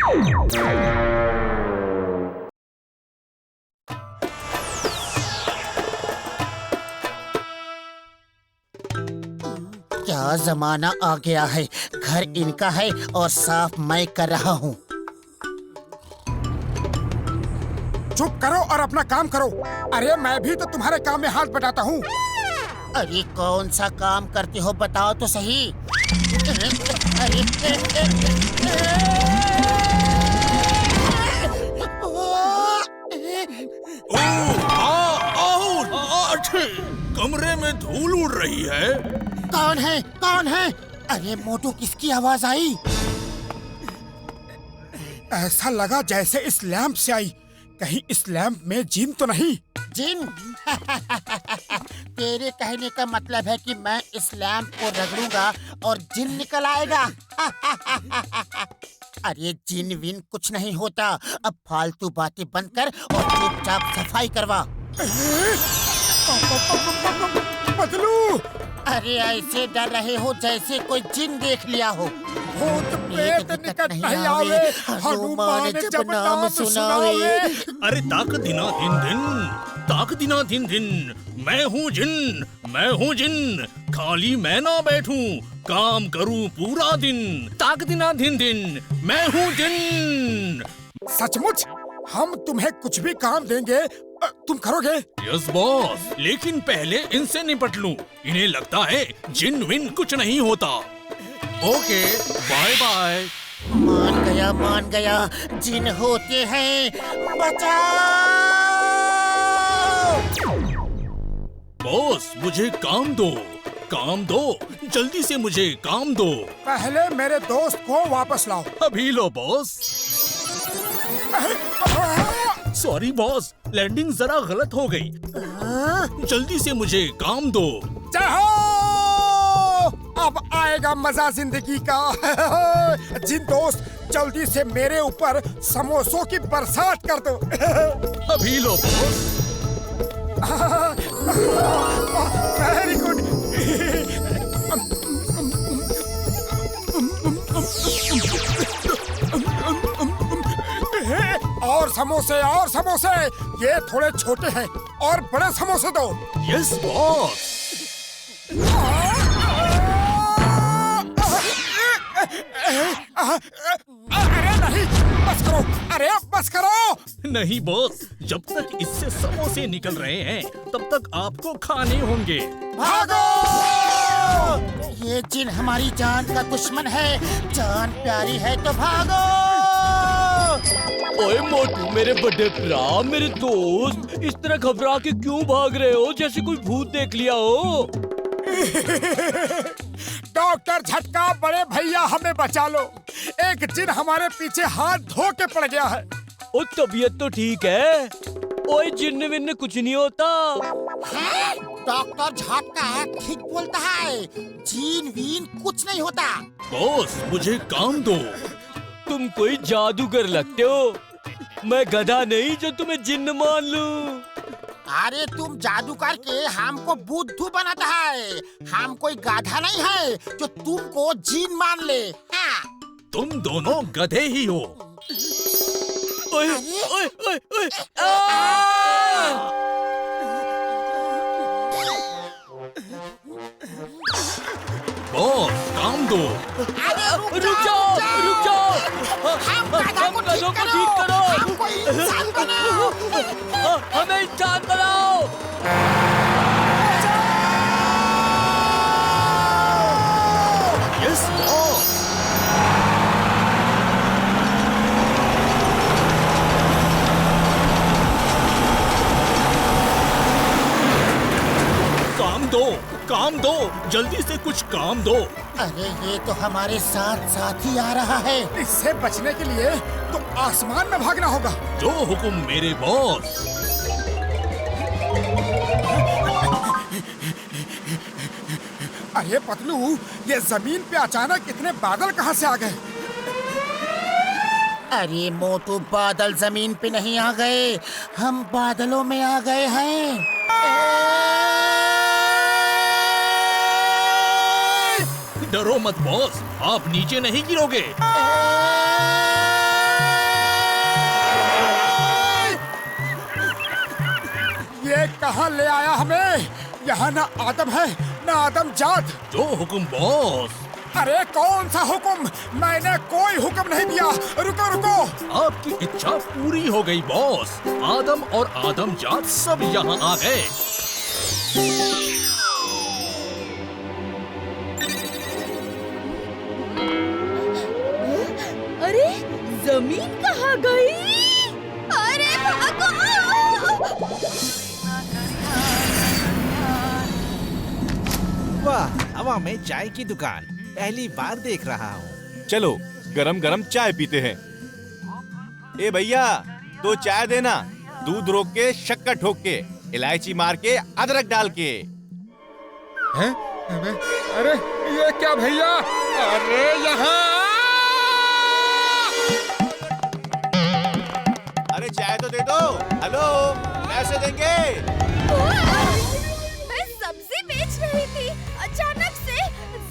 क्या जमाना आ गया है, घर इनका है और साफ मैं कर रहा हूँ। चुप करो और अपना काम करो। अरे मैं भी तो तुम्हारे काम में हाथ बटाता हूँ। अरे कौन सा काम करते हो बताओ तो सही। कमरे में धूल उड़ रही है। कौन है, कौन है? अरे मोटू, किसकी आवाज आई? ऐसा लगा जैसे इस लैंप से आई। कहीं इस लैंप में जिन तो नहीं? जिन? तेरे कहने का मतलब है कि मैं इस लैंप को रगड़ूंगा और जिन निकल आएगा। अरे जिन विन कुछ नहीं होता। अब फालतू बातें बंद कर और चुपचाप सफाई करवा। बदलू, अरे ऐसे डर रहे हो जैसे कोई जिन देख लिया हो। भूत प्रेत निकट नहीं आवे, हनुमान जब नाम सुनावे। अरे ताक दिना दिन दिन, ताक दिना दिन दिन। मैं हूँ जिन, मैं हूँ जिन। खाली मैं ना बैठूं, काम करूं पूरा दिन। ताक दिना दिन दिन, मैं हूँ जिन। सचमुच? हम तुम्हें कुछ भी काम देंगे, तुम करोगे? यस बॉस, लेकिन पहले इनसे निपट लूं। इन्हें लगता है जिन विन कुछ नहीं होता। Okay, bye bye. मान गया, जिन होते हैं। बचाओ! बॉस मुझे काम दो, काम दो, जल्दी से मुझे काम दो। पहले मेरे दोस्त को वापस लाओ। अभी लो बॉस। सॉरी बॉस, लैंडिंग जरा गलत हो गई। जल्दी से मुझे काम दो। जाओ, अब आएगा मजा जिंदगी का। जिन दोस्त, जल्दी से मेरे ऊपर समोसों की बरसात कर दो। अभी लो बॉस। Very good. और समोसे, और समोसे। ये थोड़े छोटे हैं, और बड़े समोसे दो। Yes boss. अरे नहीं, बस करो। अरे बस करो। नहीं बॉस, जब तक इससे समोसे निकल रहे हैं तब तक आपको खाने होंगे। भागो! ये जिन हमारी जान का दुश्मन है। जान प्यारी है तो भागो! ओए मोटू, मेरे बड़े भरा, मेरे दोस्त, इस तरह घबरा के क्यों भाग रहे हो जैसे कोई भूत देख लिया हो? डॉक्टर झटका, बड़े भैया हमें बचा लो। एक जिन हमारे पीछे हाथ धो के पड़ गया है। ओ तबीयत तो ठीक है। ओए जिन्न विन्न कुछ नहीं होता। डॉक्टर झटका ठीक बोलता है। जीन वीन कुछ नहीं होता। बॉस मुझे काम दो। तुम कोई जादूगर लगते हो। मैं गधा नहीं जो तुम्हें जिन्न मान लूं। अरे तुम जादू करके हमको बुद्धू बनाता है। हम कोई गाधा नहीं है जो तुमको जीन मान ले। हाँ। तुम दोनों गधे ही हो। ओए ओए ओए ओए, बॉस काम दो। अरे रुक जाओ, रुक जाओ। हम गधा को ठीक करो। हमको इंसान बनाओ। हमें इंसान बनाओ। Yes boss. काम दो, काम दो, जल्दी से कुछ काम दो। अरे ये तो हमारे साथ साथ ही आ रहा है। इससे बचने के लिए तो आसमान में भागना होगा। जो हुकुम मेरे बॉस। अरे पतलू, ये जमीन पे अचानक इतने बादल कहाँ से आ गए? अरे मोटू, बादल जमीन पे नहीं आ गए, हम बादलों में आ गए हैं। डरो मत बॉस, आप नीचे नहीं गिरोगे। कहाँ ले आया हमें? यहाँ ना आदम है ना आदम जात। जो हुक्म बॉस। अरे कौन सा हुक्म? मैंने कोई हुक्म नहीं दिया। रुको रुको। आपकी इच्छा पूरी हो गई बॉस। आदम और आदम जात सब यहाँ आ गए। अरे जमीन कहाँ गई? अरे भागो! वाह, हवा में चाय की दुकान पहली बार देख रहा हूँ। चलो गरम गरम चाय पीते हैं। ए भैया, तो चाय देना, दूध रोक के, शक्कर ठोक के, इलायची मार के, अदरक डाल के। हैं? अरे ये क्या भैया? अरे यहाँ! अरे चाय तो दे दो। हेलो, कैसे देंगे? मैं सब्जी बेच रही थी, अचानक से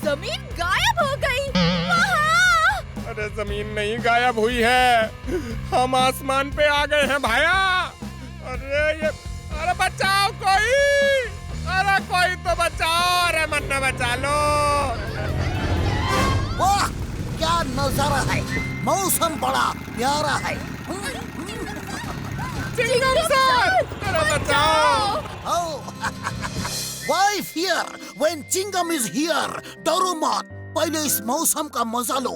जमीन गायब हो गई। वहाँ! अरे जमीन नहीं गायब हुई है, हम आसमान पे आ गए हैं भाया। अरे बचाओ कोई! अरे कोई तो बचाओ! अरे मन्ना बचा लो। वाह, क्या नजारा है! मौसम बड़ा प्यारा है। चिंगम सर! अरे बचाओ! Why fear when Chingam is here? डरो मत, पहले इस मौसम का मजा लो।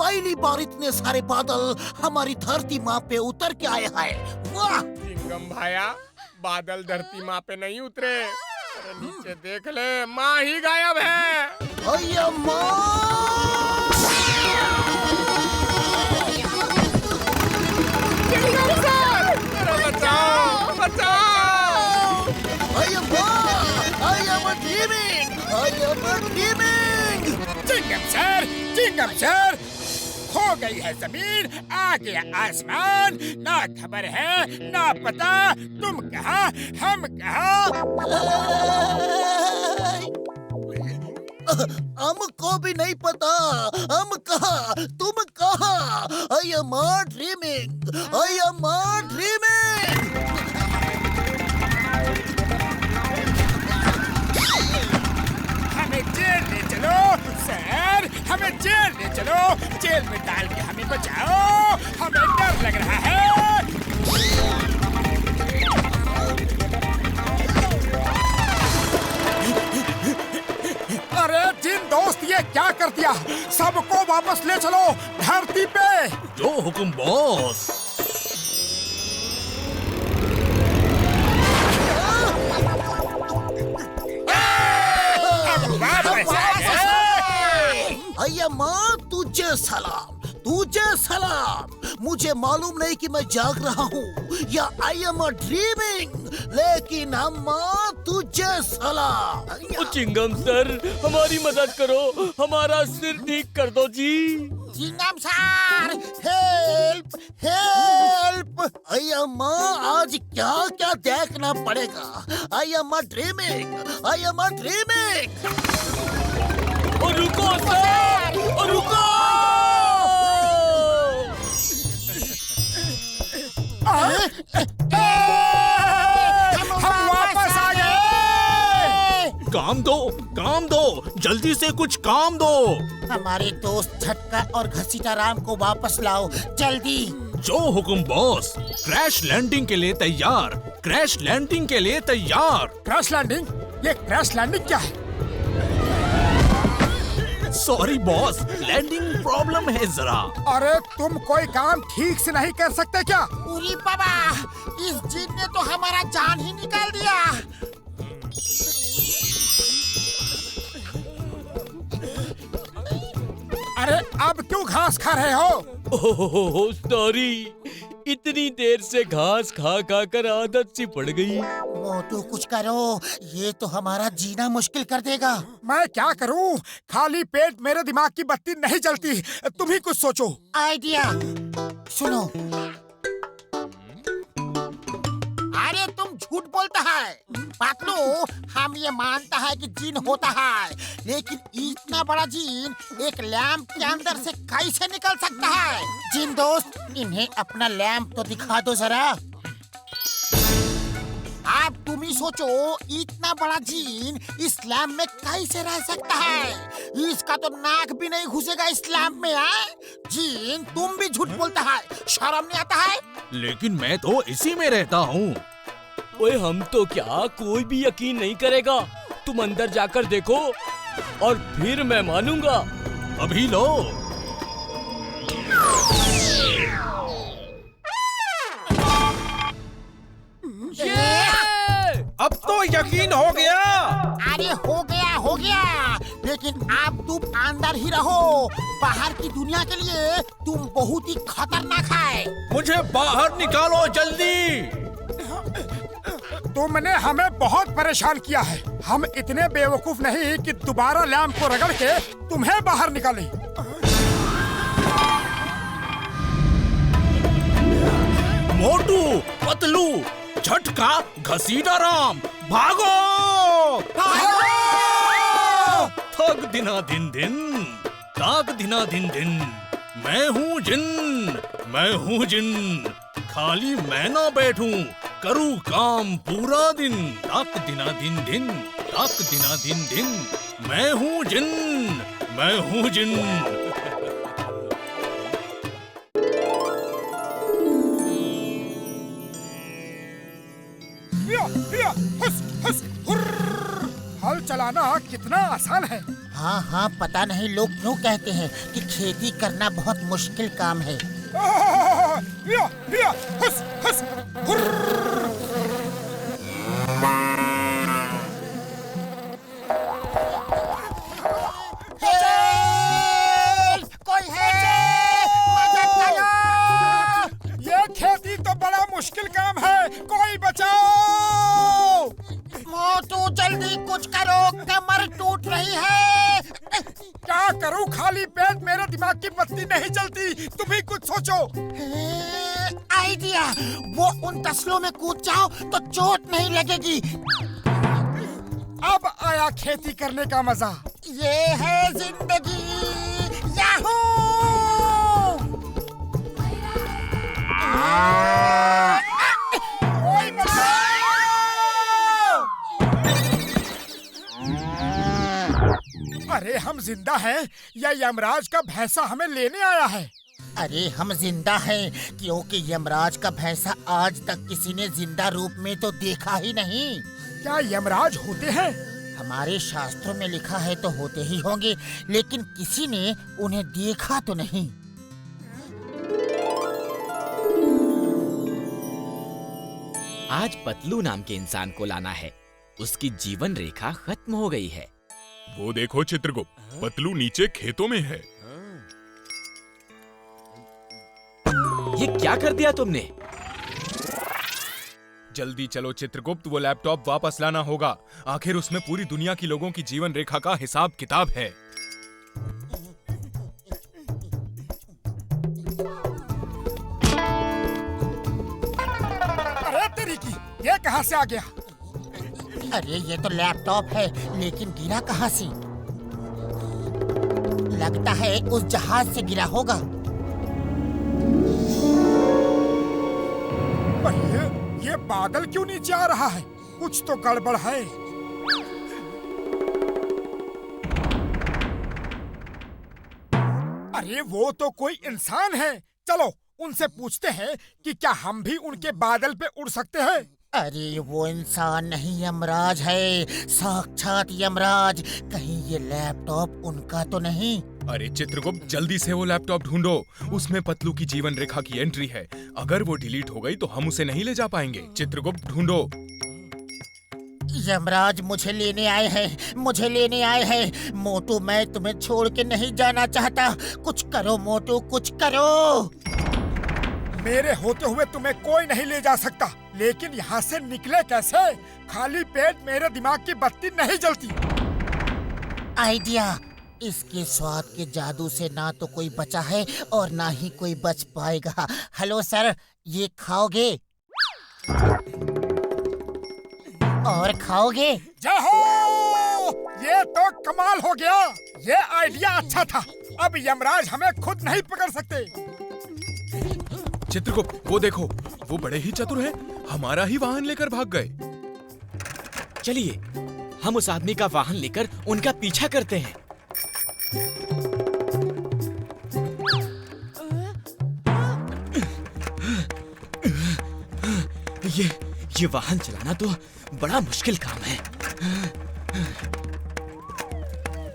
पहली बार इतने सारे बादल हमारी धरती माँ पे उतर के आए हैं। वाह! चिंगम भाया, बादल धरती माँ पे नहीं उतरे। अरे नीचे देख ले, माँ ही गायब है। अय्या माँ! चिंगम सर! अरे बचाओ! बचाओ! अय्या माँ! I am a dreaming! I am a dreaming! Chingum sir, खो गई है जमीन, आ गया आसमान, ना खबर है ना पता। तुम कहाँ, हम कहाँ? हमको भी नहीं पता, हम कहाँ, तुम कहाँ? I am a dreaming! I am a dreaming! हमें जेल ले चलो सर, हमें जेल ले चलो। जेल में डाल के हमें बचाओ, हमें डर लग रहा है। अरे जिन दोस्त, ये क्या कर दिया? सबको वापस ले चलो धरती पे। जो हुक्म बॉस। अय्या माँ, तुझे सलाम, तुझे सलाम। मुझे मालूम नहीं कि मैं जाग रहा हूँ या आई एम अ ड्रीमिंग, लेकिन अम्मा तुझे सलाम। ओ चिंगम सर, हमारी मदद करो, हमारा सिर ठीक कर दो जी। Chingam sir, help help! अय्या माँ, आज क्या क्या देखना पड़ेगा। I am a dreaming, I am a dreaming. और रुको सर, और रुको! हम वापस आ गए। काम दो, जल्दी से कुछ काम दो। हमारे दोस्त झटका और घसीटा राम को वापस लाओ, जल्दी। जो हुक्म बॉस। क्रैश लैंडिंग के लिए तैयार, क्रैश लैंडिंग के लिए तैयार। Crash landing? ये क्रैश लैंडिंग क्या है? सॉरी बॉस, लैंडिंग प्रॉब्लम है जरा। अरे तुम कोई काम ठीक से नहीं कर सकते क्या? उरी बाबा, इस जिन ने तो हमारा जान ही निकाल दिया। अरे अब क्यों घास खा रहे हो? ओह सॉरी, इतनी देर से घास खा खा कर आदत सी पड़ गई। मोटू कुछ करो, ये तो हमारा जीना मुश्किल कर देगा। मैं क्या करूं? खाली पेट मेरे दिमाग की बत्ती नहीं जलती। तुम ही कुछ सोचो। आइडिया सुनो। अरे तुम झूठ बोलता है पातलू, हम ये मानता है कि जिन होता है, लेकिन इतना बड़ा जिन एक लैंप के अंदर से कैसे निकल सकता है? जिन दोस्त, इन्हें अपना लैंप तो दिखा दो जरा। आप तुम ही सोचो, इतना बड़ा जीन इस लैम्प में कैसे रह सकता है? इसका तो नाक भी नहीं घुसेगा इस लैम्प में। है जीन, तुम भी झूठ बोलता है, शर्म नहीं आता है? लेकिन मैं तो इसी में रहता हूँ। ओए हम तो क्या, कोई भी यकीन नहीं करेगा। तुम अंदर जाकर देखो और फिर मैं मानूंगा। अभी लो। अब तो यकीन हो गया। अरे हो गया, लेकिन अब तुम अंदर ही रहो। बाहर की दुनिया के लिए तुम बहुत ही खतरनाक है। मुझे बाहर निकालो जल्दी। तुमने हमें बहुत परेशान किया है। हम इतने बेवकूफ नहीं कि दोबारा लैम्प को रगड़ के तुम्हें बाहर निकालें। मोटू, पतलू, झटका, घसीटा राम, भागो! थक दिना दिन दिन, ताक दिना दिन दिन। मैं हूँ जिन, खाली मैं ना बैठूं, करूँ काम पूरा दिन। ताक दिना दिन दिन, ताक दिना दिन दिन। मैं हूँ जिन। हल चलाना कितना आसान है। हाँ, पता नहीं लोग क्यों कहते हैं कि खेती करना बहुत मुश्किल काम है। कोई है? मदद करो! ये खेती तो बड़ा मुश्किल काम है, कोई बचाओ! मोटू जल्दी कुछ करो, कमर टूट रही है। क्या करूं, खाली पेट मेरे दिमाग की बत्ती नहीं जलती। तुम ही कुछ सोचो। आइडिया, वो उन तसलों में कूद जाओ तो चोट नहीं लगेगी। अब आया खेती करने का मजा। ये है जिंदगी, याहू! कोई बचाओ! अरे हम जिंदा हैं या यमराज का भैंसा हमें लेने आया है? अरे हम जिंदा हैं, क्योंकि यमराज का भैंसा आज तक किसी ने जिंदा रूप में तो देखा ही नहीं। क्या यमराज होते हैं? हमारे शास्त्रों में लिखा है तो होते ही होंगे, लेकिन किसी ने उन्हें देखा तो नहीं। आज पतलू नाम के इंसान को लाना है। उसकी जीवन रेखा खत्म हो गई है। वो देखो चित्रगुप्त, पतलू नीचे खेतों में है। ये क्या कर दिया तुमने? जल्दी चलो चित्रगुप्त, वो लैपटॉप वापस लाना होगा। आखिर उसमें पूरी दुनिया की लोगों की जीवन रेखा का हिसाब किताब है। अरे तेरी की, ये कहां से आ गया? अरे ये तो लैपटॉप है, लेकिन गिरा कहाँ से? लगता है उस जहाज से गिरा होगा। ये बादल क्यों नीचे आ रहा है? कुछ तो गड़बड़ है। अरे वो तो कोई इंसान है। चलो उनसे पूछते हैं कि क्या हम भी उनके बादल पे उड़ सकते हैं। अरे वो इंसान नहीं, यमराज है, साक्षात यमराज। कहीं ये लैपटॉप उनका तो नहीं? अरे चित्रगुप्त, जल्दी से वो लैपटॉप ढूंढो। उसमें पतलू की जीवन रेखा की एंट्री है। अगर वो डिलीट हो गई तो हम उसे नहीं ले जा पाएंगे। चित्रगुप्त ढूंढो। यमराज मुझे लेने आए हैं। मोटू, मैं तुम्हें छोड़ के नहीं जाना चाहता। कुछ करो मोटू, कुछ करो। मेरे होते हुए तुम्हें कोई नहीं ले जा सकता, लेकिन यहाँ से निकले कैसे? खाली पेट मेरे दिमाग की बत्ती नहीं जलती। आइडिया, इसके स्वाद के जादू से ना तो कोई बचा है और ना ही कोई बच पाएगा। हेलो सर, ये खाओगे? और खाओगे? जाहो! ये तो कमाल हो गया। ये आइडिया अच्छा था। अब यमराज हमें खुद नहीं पकड़ सकते। चित्रगुप्त, वो देखो, वो बड़े ही चतुर हैं। हमारा ही वाहन लेकर भाग गए। चलिए हम उस आदमी का वाहन लेकर उनका पीछा करते हैं। ये वाहन चलाना तो बड़ा मुश्किल काम है।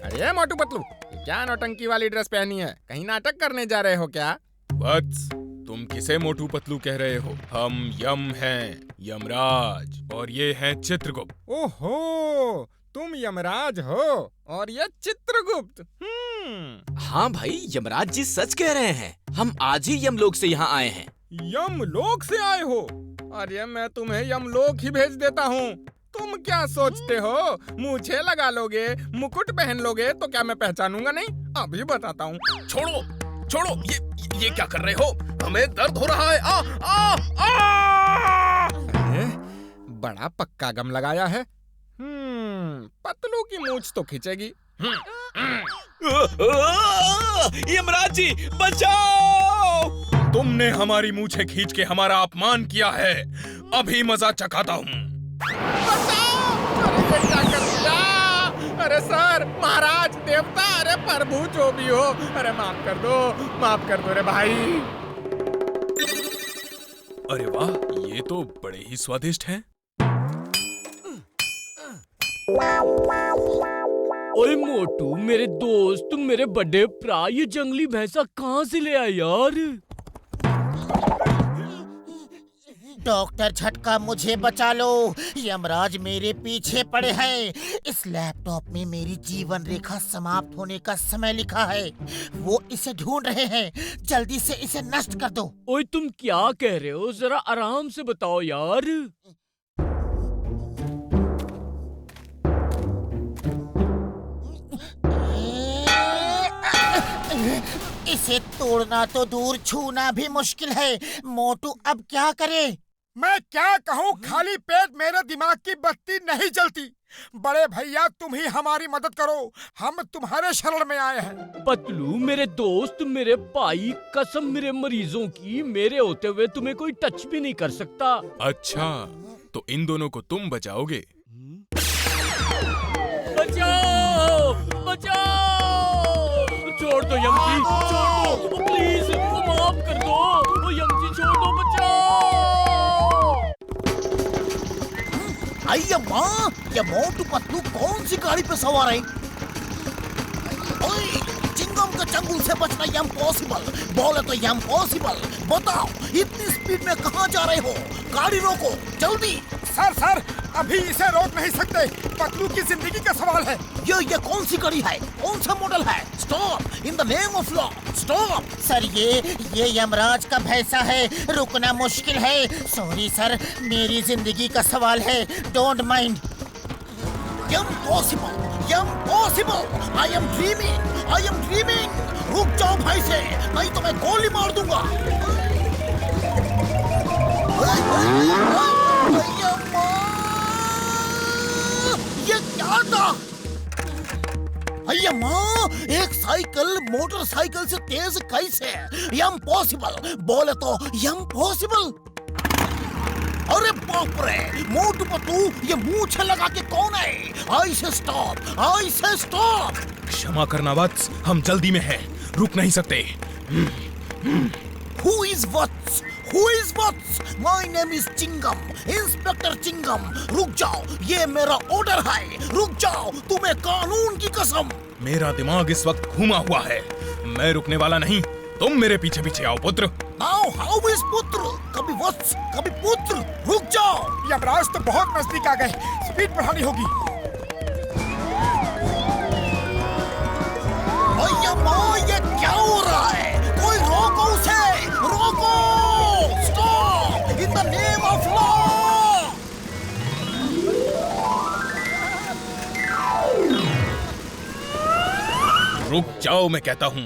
अरे मोटू पतलू, ये क्या नौटंकी वाली ड्रेस पहनी है? कहीं नाटक करने जा रहे हो क्या? वत्स, तुम किसे मोटू पतलू कह रहे हो? हम यम हैं, यमराज, और ये हैं चित्रगुप्त। ओहो, तुम यमराज हो और ये चित्रगुप्त। हाँ भाई, यमराज जी सच कह रहे हैं। हम आज ही यमलोक से यहाँ आए हैं। यमलोक से आए हो? अरे मैं तुम्हें यमलोक ही भेज देता हूँ। तुम क्या सोचते हो, मूछें लगा लोगे, मुकुट पहन लोगे तो क्या मैं पहचानूंगा नहीं? अभी बताता हूँ। छोड़ो छोड़ो, ये क्या कर रहे हो? हमें दर्द हो रहा है। आ आ आ! अरे, बड़ा पक्का गम लगाया है। पतलू की मूछ तो खींचेगी। यमराज जी बचाओ! तुमने हमारी मूछें खींच के हमारा अपमान किया है। अभी मजा चखाता हूँ। अरे क्या कर दिया? अरे सर, महाराज, देवता, अरे प्रभु जो भी हो, अरे माफ कर दो रे भाई। अरे वाह, ये तो बड़े ही स्वादिष्ट हैं। ओए मोटू, मेरे दोस्त, मेरे बड़े भरा, ये जंगली भैंसा कहाँ से ले आया यार? डॉक्टर झटका, मुझे बचा लो। यमराज मेरे पीछे पड़े हैं। इस लैपटॉप में मेरी जीवन रेखा समाप्त होने का समय लिखा है। वो इसे ढूंढ रहे हैं। जल्दी से इसे नष्ट कर दो। ओए तुम क्या कह रहे हो? जरा आराम से बताओ यार। इसे तोड़ना तो दूर, छूना भी मुश्किल है। मोटू अब क्या करे? मैं क्या कहूँ, खाली पेट मेरे दिमाग की बत्ती नहीं जलती। बड़े भैया, तुम ही हमारी मदद करो। हम तुम्हारे शरण में आए हैं। पतलू मेरे दोस्त, मेरे भाई, कसम मेरे मरीजों की, मेरे होते हुए तुम्हें कोई टच भी नहीं कर सकता। अच्छा, तो इन दोनों को तुम बचाओगे? बचाओ बचाओ! छोड़ दो यमजी, छोड़ दो प्लीज, माफ कर दो। वो यमजी छोड़ दो, बचाओ! अय्या माँ, ये मोटू पतलू कौन सी गाड़ी पे सवार है? ओए, चिंगम के चंगुल से बचना इम्पॉसिबल। बोले तो इम्पॉसिबल। बताओ, इतनी स्पीड में कहाँ जा रहे हो? गाड़ी रोको जल्दी। सर, अभी इसे रोक नहीं सकते। पतलू की जिंदगी का सवाल है। ये कौन सी गाड़ी है? कौन सा मॉडल है? Stop, in the name of law, stop. Sir, ये यमराज का भैंसा है, रुकना मुश्किल है। सॉरी सर, मेरी जिंदगी का सवाल है, don't mind. Impossible, I am dreaming. रुक जाओ भाई से, नहीं तो मैं गोली मार दूंगा। ये क्या था? अय्या माँ, एक साइकिल मोटरसाइकिल से तेज कैसे? इम्पॉसिबल, बोले तो इम्पॉसिबल। अरे बाप रे, मोटू पतलू, ये मूछें लगा के कौन है? आई से स्टॉप। क्षमा करना वत्स, हम जल्दी में हैं, रुक नहीं सकते। Who is Vats? My name is Chingum, inspector Chingum. रुक जाओ, ये मेरा ऑर्डर है। रुक जाओ, तुम्हें कानून की कसम। मेरा दिमाग इस वक्त घूमा हुआ है। मैं रुकने वाला नहीं। तुम मेरे पीछे पीछे आओ पुत्र। Now how is पुत्र? कभी वत्स, कभी पुत्र। रुक जाओ। यमराज तो बहुत नजदीक आ गए, स्पीड बढ़ानी होगी। अय्या माँ, ये क्या हो रहा है? कोई रोको उसे, रोको! Stop, in the name of law. रुक जाओ, मैं कहता हूँ।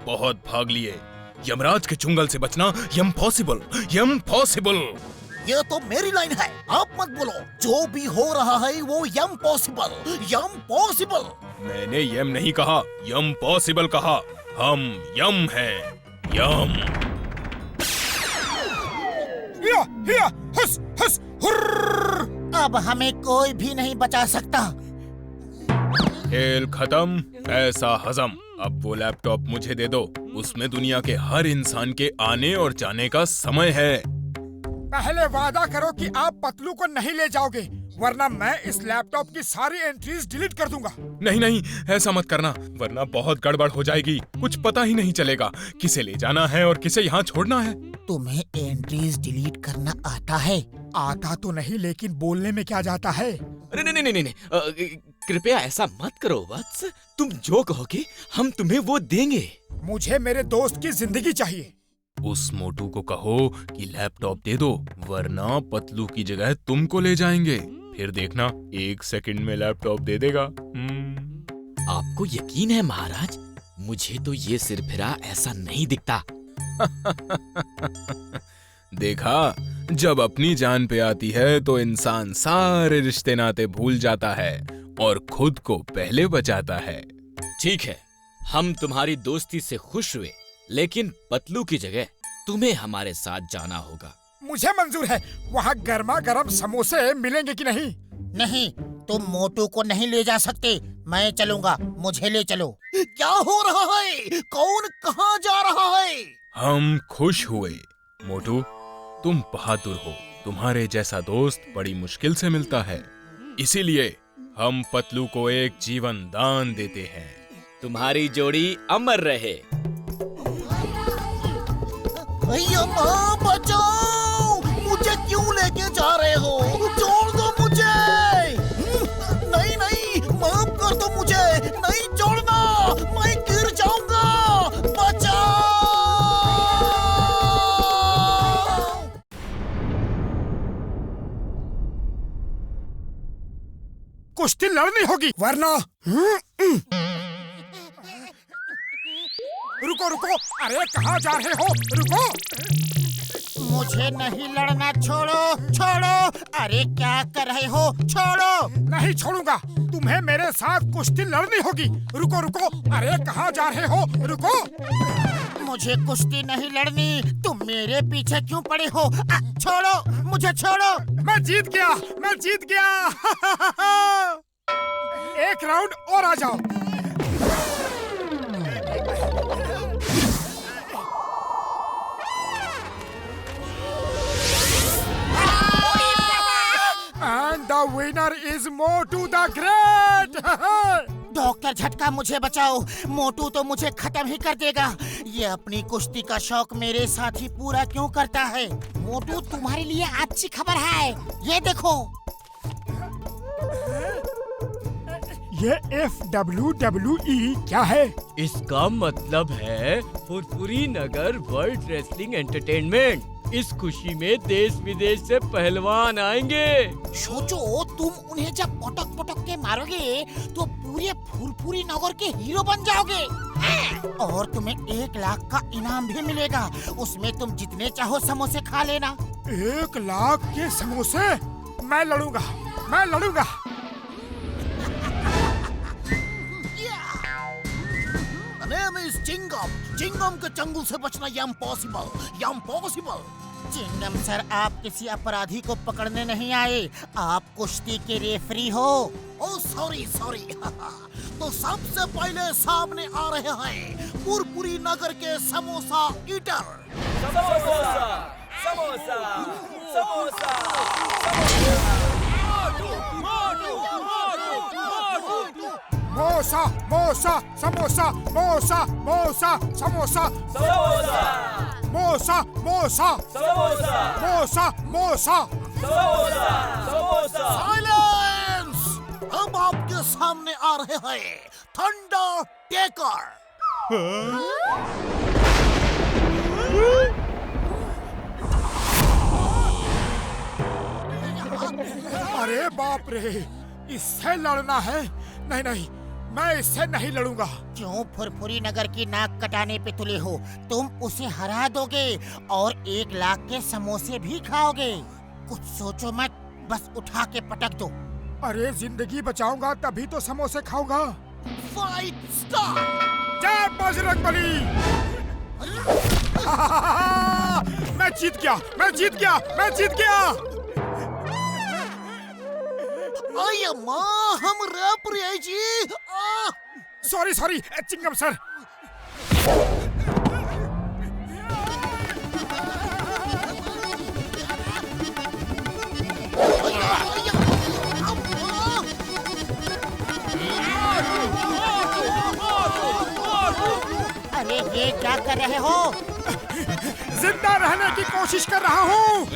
बहुत भाग लिए। यमराज के चुंगल से बचना इम्पॉसिबल। ये तो मेरी लाइन है, आप मत बोलो। जो भी हो रहा है वो इम्पॉसिबल। मैंने यम नहीं कहा, इम्पॉसिबल कहा। हम यम हैं, यम। हिया, हुस, हुर्र। अब हमें कोई भी नहीं बचा सकता। खेल खत्म, पैसा हजम। अब वो लैपटॉप मुझे दे दो। उसमें दुनिया के हर इंसान के आने और जाने का समय है। पहले वादा करो कि आप पतलू को नहीं ले जाओगे, वरना मैं इस लैपटॉप की सारी एंट्रीज डिलीट कर दूंगा। नहीं नहीं, ऐसा मत करना, वरना बहुत गड़बड़ हो जाएगी। कुछ पता ही नहीं चलेगा किसे ले जाना है और किसे यहाँ छोड़ना है। तुम्हें एंट्रीज डिलीट करना आता है? आता तो नहीं, लेकिन बोलने में क्या जाता है। अरे नहीं नहीं नहीं नहीं, कृपया ऐसा मत करो वत्स। तुम जो कहोगे हम तुम्हें वो देंगे। मुझे मेरे दोस्त की जिंदगी चाहिए। उस मोटू को कहो कि लैपटॉप दे दो, वरना पतलू की जगह तुमको ले जाएंगे। फिर देखना 1 सेकंड में लैपटॉप दे देगा। आपको यकीन है महाराज? मुझे तो ये सिरफिरा ऐसा नहीं दिखता। देखा, जब अपनी जान पे आती है तो इंसान सारे रिश्ते नाते भूल जाता है और खुद को पहले बचाता है। ठीक है, हम तुम्हारी दोस्ती से खुश हुए, लेकिन पतलू की जगह तुम्हें हमारे साथ जाना होगा। मुझे मंजूर है। वहाँ गर्मा गर्म समोसे मिलेंगे कि नहीं? नहीं, तुम मोटू को नहीं ले जा सकते। मैं चलूंगा, मुझे ले चलो। क्या हो रहा है? कौन कहाँ जा रहा है? हम खुश हुए। मोटू, तुम बहादुर हो। तुम्हारे जैसा दोस्त बड़ी मुश्किल से मिलता है, इसीलिए हम पतलू को एक जीवन दान देते हैं। तुम्हारी जोड़ी अमर रहे। भैया माँ बचाओ! मुझे क्यों लेके जा रहे हो? छोड़ दो मुझे! नहीं नहीं, माफ कर दो मुझे! नहीं छोड़ना, मैं गिर जाऊंगा! बचाओ! कुश्ती लड़नी होगी, वरना रुको रुको, अरे कहाँ जा रहे हो? रुको! मुझे नहीं लड़ना, छोड़ो छोड़ो! अरे क्या कर रहे हो? छोड़ो! नहीं छोड़ूंगा, तुम्हें मेरे साथ कुश्ती लड़नी होगी। रुको रुको, अरे कहाँ जा रहे हो? रुको! मुझे कुश्ती नहीं लड़नी, तुम मेरे पीछे क्यों पड़े हो? छोड़ो मुझे, छोड़ो! मैं जीत गया, मैं जीत गया। एक राउंड और आ जाओ। And the winner is Motu the Great. Doctor झटका, मुझे बचाओ! मोटू तो मुझे खत्म ही कर देगा। ये अपनी कुश्ती का शौक मेरे साथ ही पूरा क्यों करता है? मोटू, तुम्हारे लिए अच्छी खबर है, ये देखो। ये FWWE क्या है? इसका मतलब है फुरफुरी नगर वर्ल्ड रेसलिंग एंटरटेनमेंट। इस खुशी में देश विदेश से पहलवान आएंगे। सोचो, तुम उन्हें जब पटक पटक के मारोगे तो पूरे फुरफुरी नगर के हीरो बन जाओगे। और तुम्हें 1 लाख का इनाम भी मिलेगा। उसमें तुम जितने चाहो समोसे खा लेना। 1 लाख के समोसे? मैं लड़ूंगा, मैं लड़ूंगा। चिंगम के चंगुल से बचना इम्पॉसिबल। चिंगम सर, आप किसी अपराधी को पकड़ने नहीं आए, आप कुश्ती के रेफरी हो। Oh sorry. तो सबसे पहले सामने आ रहे हैं पुरपुरी नगर के समोसा ईटर। मोसा मोसा समोसा, मोसा मोसा समोसा, मोसा मोसा मोसा मोसा। साइलेंस! अब आपके सामने आ रहे हैं थंडर टेकर। अरे बाप रे, इससे लड़ना है? नहीं नहीं, मैं इससे नहीं लड़ूंगा। क्यों फुरफुरी नगर की नाक कटाने पे तुले हो? तुम उसे हरा दोगे और 1 लाख के समोसे भी खाओगे। कुछ सोचो मत, बस उठा के पटक दो। अरे जिंदगी बचाऊंगा तभी तो समोसे खाऊंगा। Fight start! जय बजरंगबली! मैं जीत गया, मैं जीत गया, मैं जीत गया। अय माँ हम रप रहे जी। Sorry sorry Chingam sir. अरे ये क्या कर रहे हो? जिंदा रहने की कोशिश कर रहा हूँ।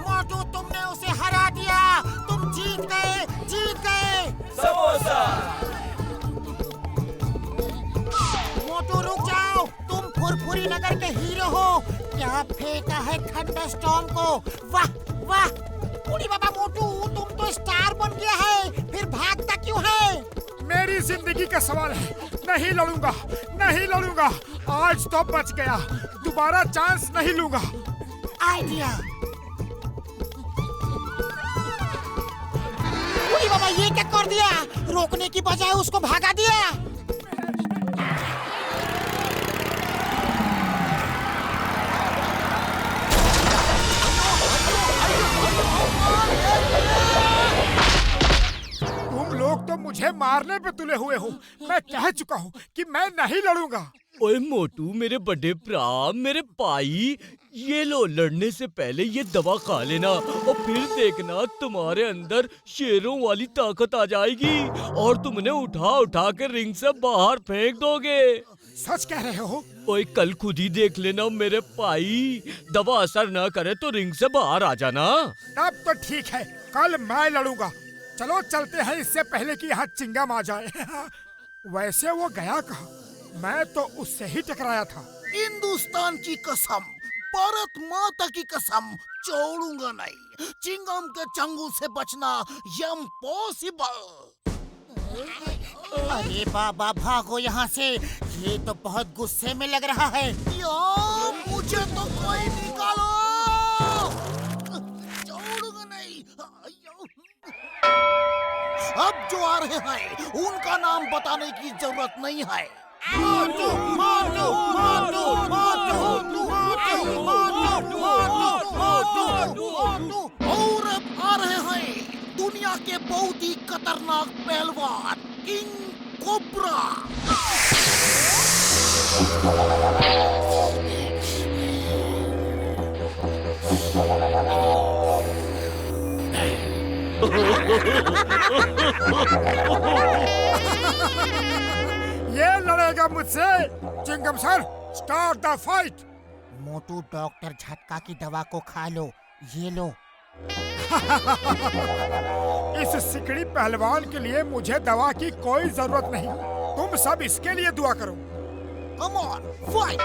मोटू तुमने उसे हरा दिया। तुम जीत गए, जीत गए। मोटू रुक जाओ, तुम फुरफुरी नगर के हीरो हो। क्या फेंका है थंडरस्टॉर्म को। वाह वाह। उड़ी बाबा मोटू तुम तो स्टार बन गया है, फिर भागता क्यों है? मेरी जिंदगी का सवाल है। नहीं लड़ूंगा, नहीं लड़ूंगा। आज तो बच गया, दोबारा चांस नहीं लूंगा। आइडिया। उड़ी बाबा ये क्या कर दिया? रोकने की बजाय उसको भागा दिया। तुम लोग तो मुझे मारने पे तुले हुए हो। मैं कह चुका हूँ कि मैं नहीं लड़ूंगा। ओए मोटू मेरे बड़े भरा, मेरे भाई, ये लो लड़ने से पहले ये दवा खा लेना और फिर देखना तुम्हारे अंदर शेरों वाली ताकत आ जाएगी और तुम उन्हें उठा उठा के रिंग से बाहर फेंक दोगे। सच कह रहे हो? ओए कल खुद ही देख लेना मेरे भाई। दवा असर न करे तो रिंग से बाहर आ जाना। तब तो ठीक है, कल मैं लड़ूंगा। चलो चलते हैं इससे पहले कि यहाँ चिंगम आ जाए। वैसे वो गया कहाँ? मैं तो उससे ही टकराया था। हिंदुस्तान की कसम, भारत माता की कसम, छोड़ूंगा नहीं। चिंगम के चंगुल से बचना इम्पॉसिबल। अरे बाबा भागो यहाँ से, ये तो बहुत गुस्से में लग रहा है। यार मुझे तो कोई निकालो, छोड़ूंगा नहीं। अब जो आ रहे हैं उनका नाम बताने की जरूरत नहीं है। मोटू, मोटू, मोटू, मोटू, मोटू, मोटू, मोटू, मोटू। और अब आ रहे हैं दुनिया के बहुत ही खतरनाक पहलवान किंग कोबरा। ये लड़ेगा मुझसे। Chingum sir, start the fight. Motu doctor Jhatka की दवा को खा लो, ये लो। इस सिकड़ी पहलवान के लिए मुझे दवा की कोई जरूरत नहीं। तुम सब इसके लिए दुआ करो। Come on fight.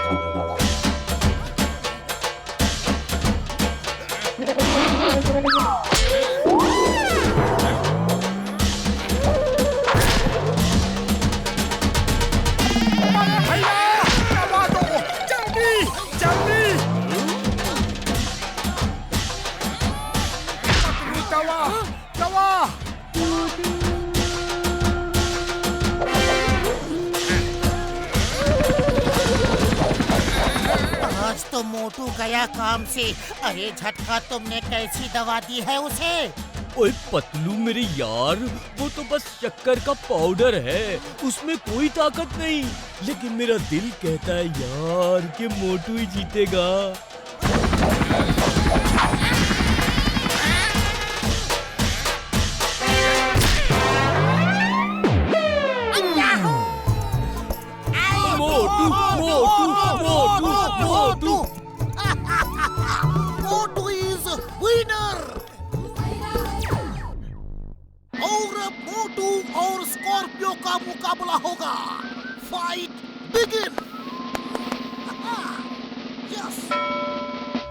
भैया दबा दो, जल्दी जल्दी। दवा दवा। आज तो मोटू गया काम से। अरे झटका तुमने कैसी दवा दी है उसे? ओए पतलू मेरे यार, वो तो बस शक्कर का पाउडर है, उसमें कोई ताकत नहीं। लेकिन मेरा दिल कहता है यार कि मोटू ही जीतेगा। मोटू मोटू मोटू मोटू। मोटू इज विनर। और अब मोटू और स्कॉर्पियो का मुकाबला होगा। Fight begin. यस।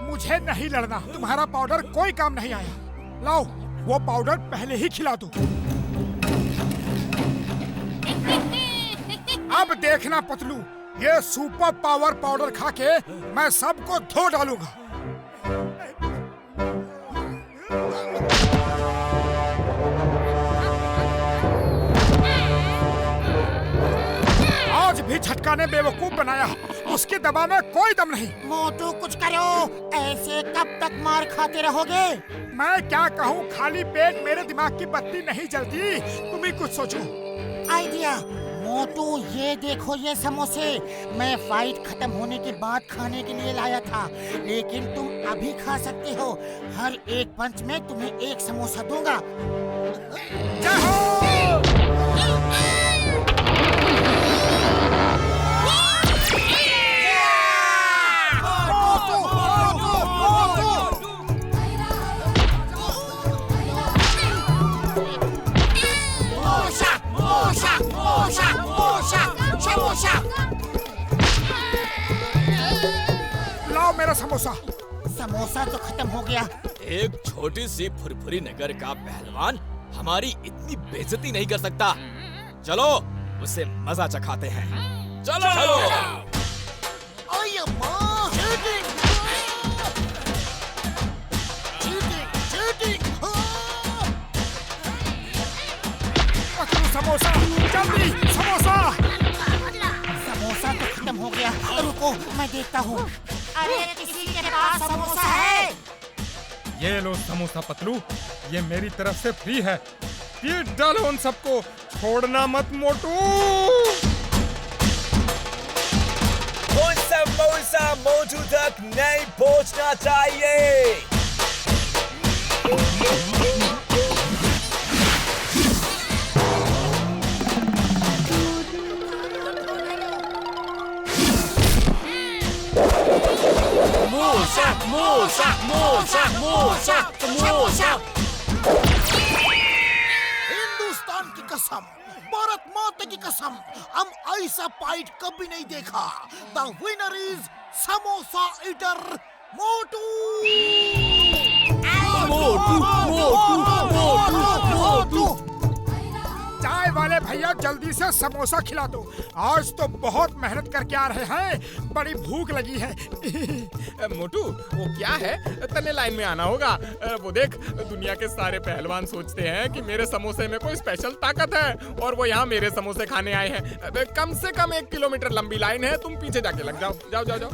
मुझे नहीं लड़ना, तुम्हारा पाउडर कोई काम नहीं आया। लाओ वो पाउडर पहले ही खिला दो। अब देखना पतलू, ये सुपर पावर पाउडर खा के मैं सबको धो डालूंगा। आज भी झटका ने बेवकूफ बनाया, उसकी दवा में कोई दम नहीं। मोटू कुछ करो, ऐसे कब तक मार खाते रहोगे? मैं क्या कहूँ, खाली पेट मेरे दिमाग की बत्ती नहीं जलती, तुम ही कुछ सोचो। आइडिया। मोटू ये देखो ये समोसे, मैं फाइट खत्म होने के बाद खाने के लिए लाया था, लेकिन तुम अभी खा सकते हो। हर एक पंच में तुम्हें एक समोसा दूंगा। जय हो! लाओ मेरा समोसा। समोसा तो खत्म हो गया। एक छोटी सी फुरफुरी नगर का पहलवान हमारी इतनी बेइज्जती नहीं कर सकता। चलो उसे मजा चखाते हैं। चलो, ओए माँ, चीटिंग, चीटिंग, पकड़ो समोसा, जल्दी समोसा। समोसा तो खत्म हो गया। रुको मैं देखता हूँ। अरे किसी के पास समोसा है? ये लो समोसा पतलू, ये मेरी तरफ से फ्री है। पीट डालो उन सबको, छोड़ना मत मोटू। वो समोसा मोटू तक नहीं पहुंचना चाहिए। हिंदुस्तान की कसम, भारत माता की कसम, हम ऐसा फाइट कभी नहीं देखा। The winner is samosa eater Motu. चाय वाले भैया जल्दी से समोसा खिला दो, आज तो बहुत मेहनत करके आ रहे हैं, बड़ी भूख लगी है। मोटू वो क्या है, तने लाइन में आना होगा। वो देख, दुनिया के सारे पहलवान सोचते हैं कि मेरे समोसे में कोई स्पेशल ताकत है, और वो यहाँ मेरे समोसे खाने आए हैं। कम से कम 1 किलोमीटर लंबी लाइन है, तुम पीछे जाके लग जाओ। जाओ जाओ जाओ।